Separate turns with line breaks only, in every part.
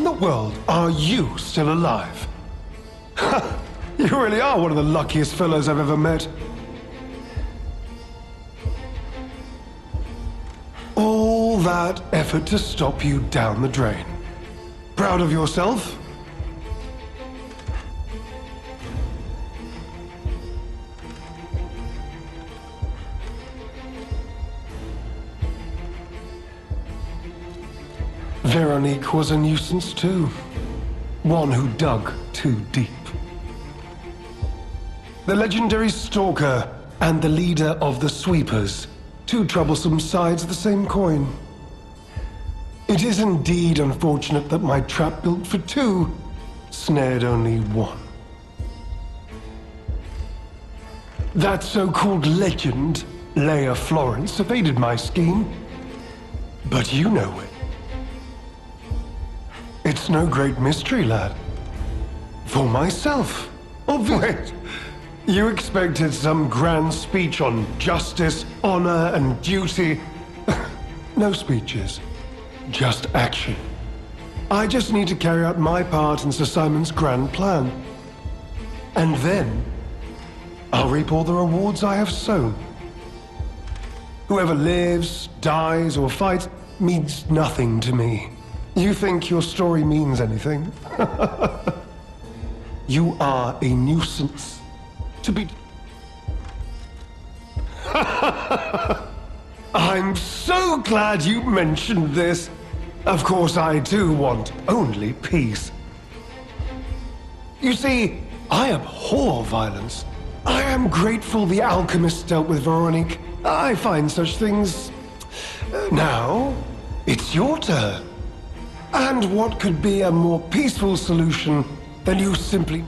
the world are you still alive? You really are one of the luckiest fellows I've ever met. All that effort to stop you down the drain. Proud of yourself? Veronique was a nuisance too. One who dug too deep. The legendary stalker and the leader of the sweepers. Two troublesome sides of the same coin. It is indeed unfortunate that my trap built for two snared only one. That so-called legend, Leia Florence, evaded my scheme. But you know it. It's no great mystery, lad. For myself, obviously. You expected some grand speech on justice, honor, and duty. No speeches, just action. I just need to carry out my part in Sir Simon's grand plan. And then, I'll reap all the rewards I have sown. Whoever lives, dies, or fights means nothing to me. You think your story means anything? You are a nuisance to be... I'm so glad you mentioned this. Of course, I do want only peace. You see, I abhor violence. I am grateful the alchemist dealt with Veronique. I find such things... Now, it's your turn. And what could be a more peaceful solution than you simply...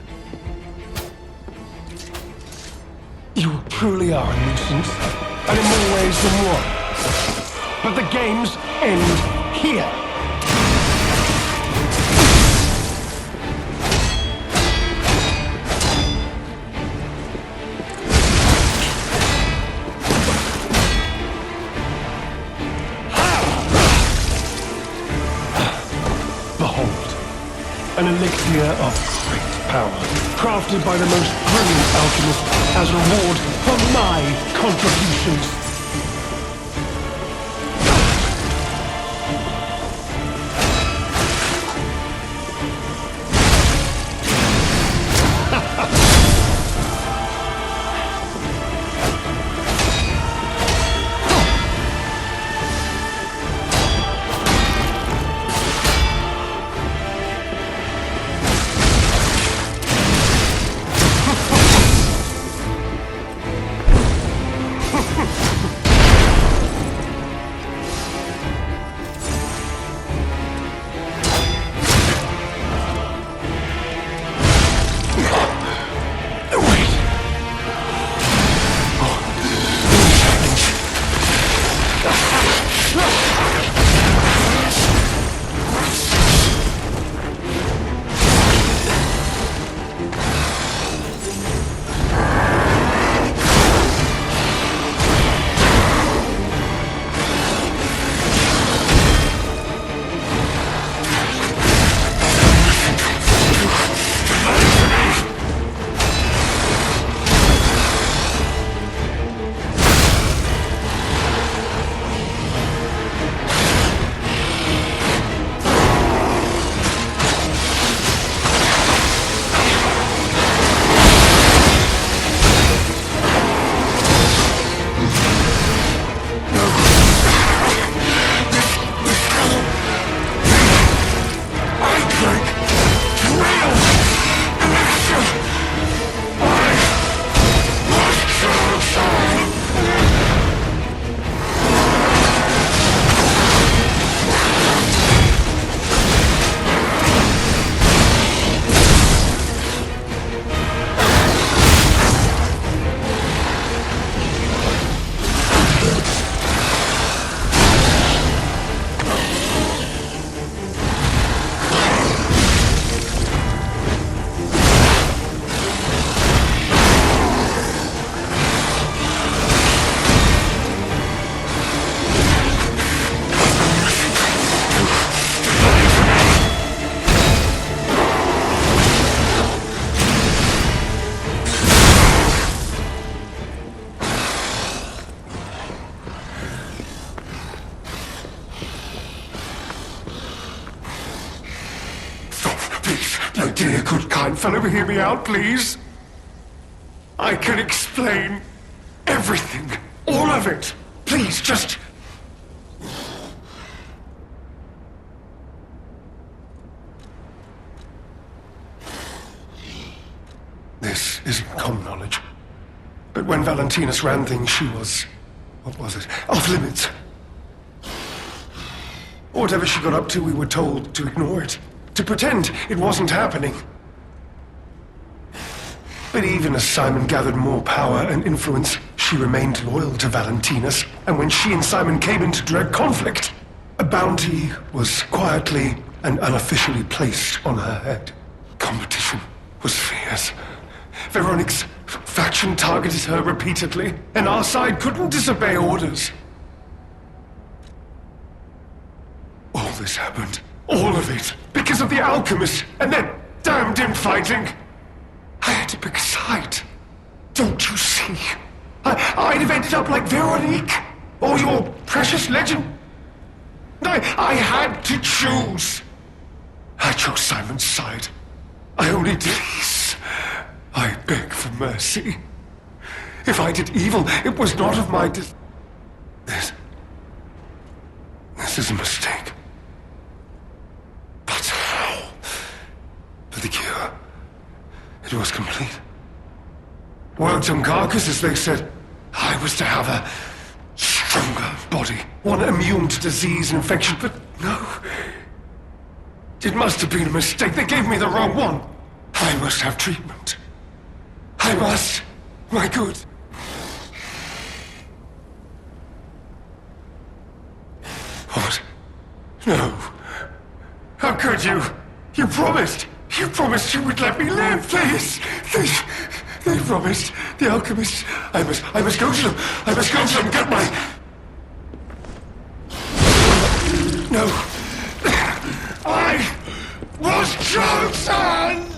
You truly are a nuisance, and in more ways than one. But the games end here. An elixir of great power, crafted by the most brilliant alchemist as a reward for my contributions. dear, good, kind fellow, hear me out, please. I can explain everything. All of it. Please, just... This isn't common knowledge. But when Valentinus ran things, she was... what was it? Off limits. Whatever she got up to, we were told to ignore it. To pretend it wasn't happening. But even as Simon gathered more power and influence, she remained loyal to Valentinus. And when she and Simon came into direct conflict, a bounty was quietly and unofficially placed on her head. Competition was fierce. Veronique's faction targeted her repeatedly, and our side couldn't disobey orders. All this happened, all of it, because of the alchemist and their damned infighting. I had to pick a side. Don't you see? I'd have ended up like Veronique, or your precious legend. I had to choose. I chose Simon's side. I only did. Please, I beg for mercy. If I did evil, it was not of my This is a mistake. But how? For the cure. It was complete. Worked on carcass, as they said. I was to have a stronger body, one immune to disease and infection, but no. It must have been a mistake. They gave me the wrong one. I must have treatment. I must. My good. What? No. How could you? You promised. You promised you would let me live, please. They promised. The alchemists. I must go to them. I must go to them. Get my... No. I was chosen!